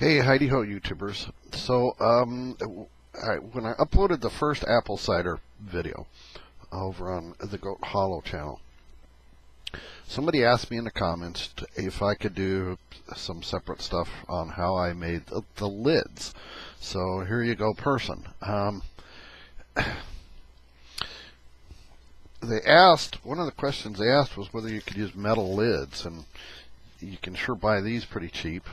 Hey, Heidi Ho YouTubers. So, when I uploaded the first apple cider video over on the Goat Hollow channel, somebody asked me in the comments if I could do some separate stuff on how I made the lids. So here you go, person. They asked, one of the questions they asked was whether you could use metal lids, and you can sure buy these pretty cheap.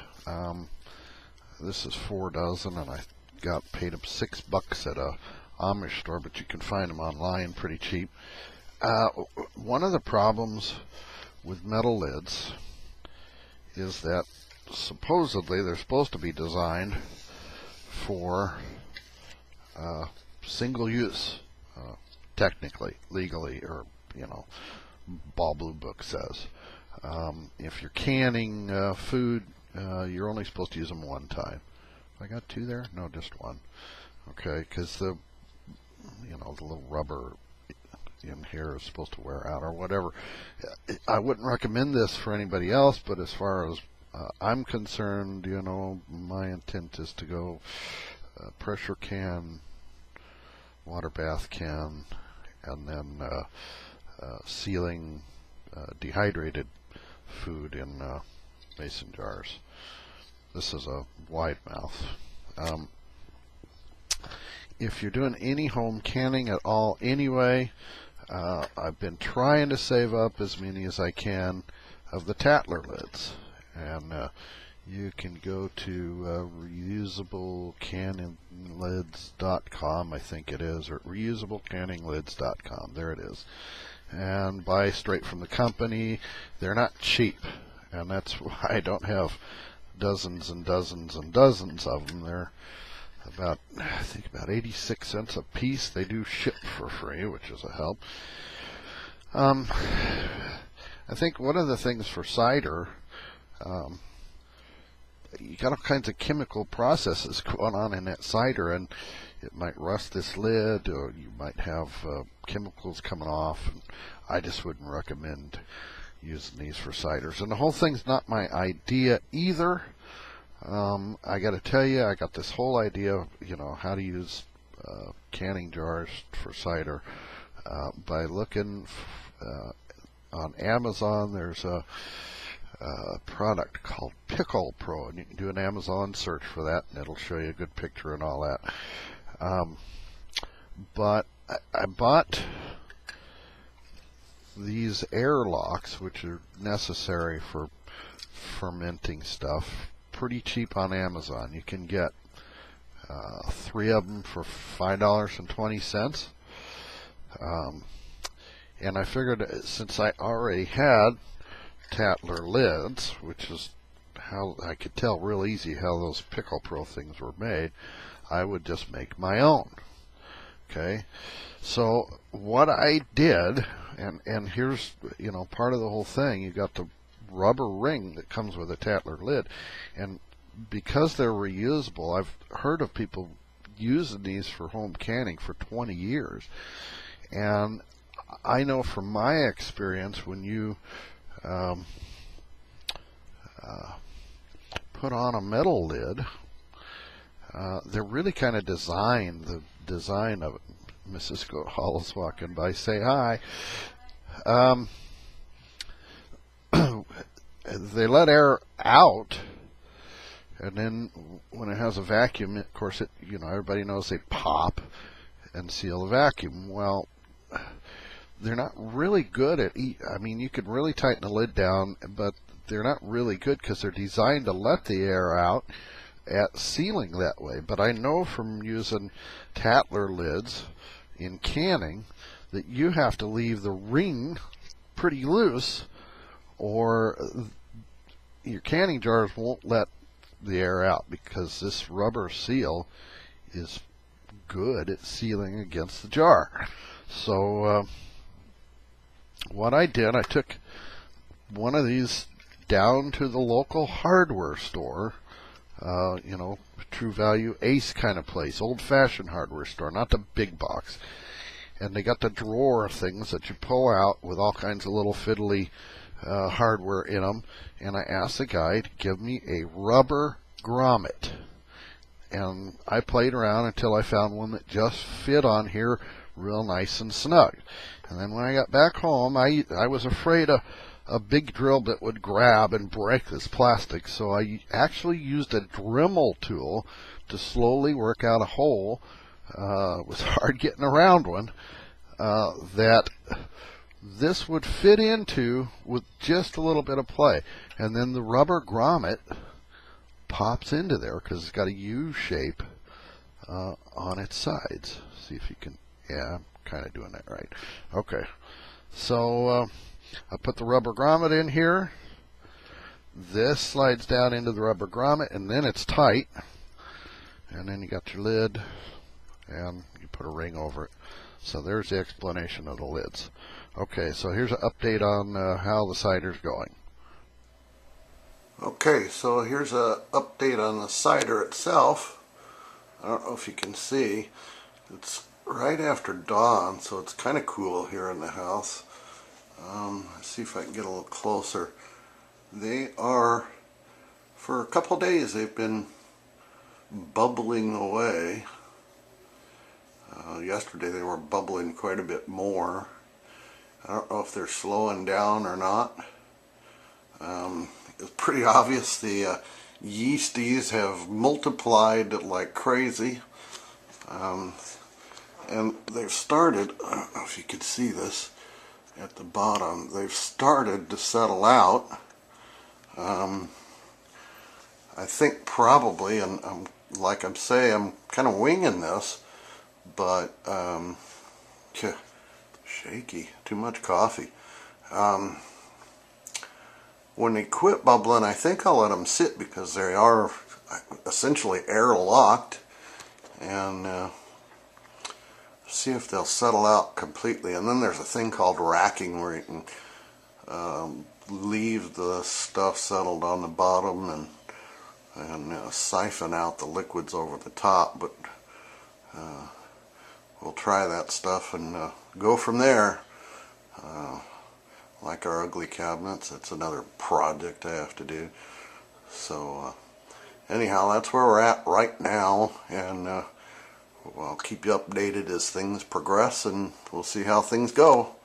This is 4 dozen, and I paid them $6 at a Amish store, but you can find them online pretty cheap. One of the problems with metal lids is that supposedly they're supposed to be designed for single use, technically, legally, or Ball Blue Book says. If you're canning food, you're only supposed to use them one time. I got 2 there? No, just 1. Okay, because the little rubber in here is supposed to wear out or whatever. I wouldn't recommend this for anybody else, but as far as I'm concerned, my intent is to go pressure can, water bath can, and then sealing dehydrated food in mason jars. This is a wide mouth. If you're doing any home canning at all anyway, I've been trying to save up as many as I can of the Tatler lids. And you can go to reusablecanninglids.com, I think it is, or reusablecanninglids.com. There it is. And buy straight from the company. They're not cheap, and that's why I don't have dozens and dozens and dozens of them. They're about, I think, about 86 cents a piece. They do ship for free, which is a help. I think one of the things for cider, you got all kinds of chemical processes going on in that cider, and it might rust this lid, or you might have chemicals coming off. And I just wouldn't recommend using these for ciders. And the whole thing's not my idea either. I got to tell you, I got this whole idea of how to use canning jars for cider by looking on Amazon. There's a product called Pickle Pro, and you can do an Amazon search for that, and it'll show you a good picture and all that. But I bought these airlocks, which are necessary for fermenting stuff, pretty cheap on Amazon. You can get 3 of them for $5.20. And I figured, since I already had Tatler lids, which is how I could tell real easy how those Pickle Pro things were made, I would just make my own. Okay, so what I did, and here's part of the whole thing. You got the rubber ring that comes with a Tatler lid, and because they're reusable, I've heard of people using these for home canning for 20 years, and I know from my experience, when you put on a metal lid, they're really kind of designed, the design of it. Mrs. Goat Hollow's walking by. Say hi. They let air out, and then when it has a vacuum, of course, everybody knows they pop and seal the vacuum. Well, they're not really good at I mean, you can really tighten the lid down, but they're not really good because they're designed to let the air out at sealing that way. But I know from using Tatler lids in canning that you have to leave the ring pretty loose, or your canning jars won't let the air out, because this rubber seal is good at sealing against the jar. So what I did, I took one of these down to the local hardware store, True Value, Ace kind of place, old-fashioned hardware store, not the big box. And they got the drawer things that you pull out with all kinds of little fiddly hardware in them, and I asked the guy to give me a rubber grommet. And I played around until I found one that just fit on here real nice and snug. And then when I got back home, I was afraid a big drill bit would grab and break this plastic, so I actually used a Dremel tool to slowly work out a hole. It was hard getting around one that this would fit into with just a little bit of play. And then the rubber grommet pops into there because it's got a U shape on its sides. See if you can, yeah, I'm kind of doing that right. Okay, so I put the rubber grommet in here. This slides down into the rubber grommet, and then it's tight. And then you got your lid, and you put a ring over it. So there's the explanation of the lids. Okay, so here's an update on how the cider's going. Okay, so here's an update on the cider itself. I don't know if you can see. It's right after dawn, so it's kind of cool here in the house. Let's see if I can get a little closer. They are, for a couple days, they've been bubbling away. Yesterday they were bubbling quite a bit more. I don't know if they're slowing down or not. It's pretty obvious the yeasties have multiplied like crazy. And they've started, I don't know if you could see this at the bottom, they've started to settle out. I think probably, and like I'm saying, I'm kind of winging this, but shaky, too much coffee. When they quit bubbling, I think I'll let them sit because they are essentially airlocked, and see if they'll settle out completely. And then there's a thing called racking where you can leave the stuff settled on the bottom and siphon out the liquids over the top. But we'll try that stuff and go from there. Like our ugly cabinets, it's another project I have to do. So anyhow, that's where we're at right now, and I'll keep you updated as things progress, and we'll see how things go.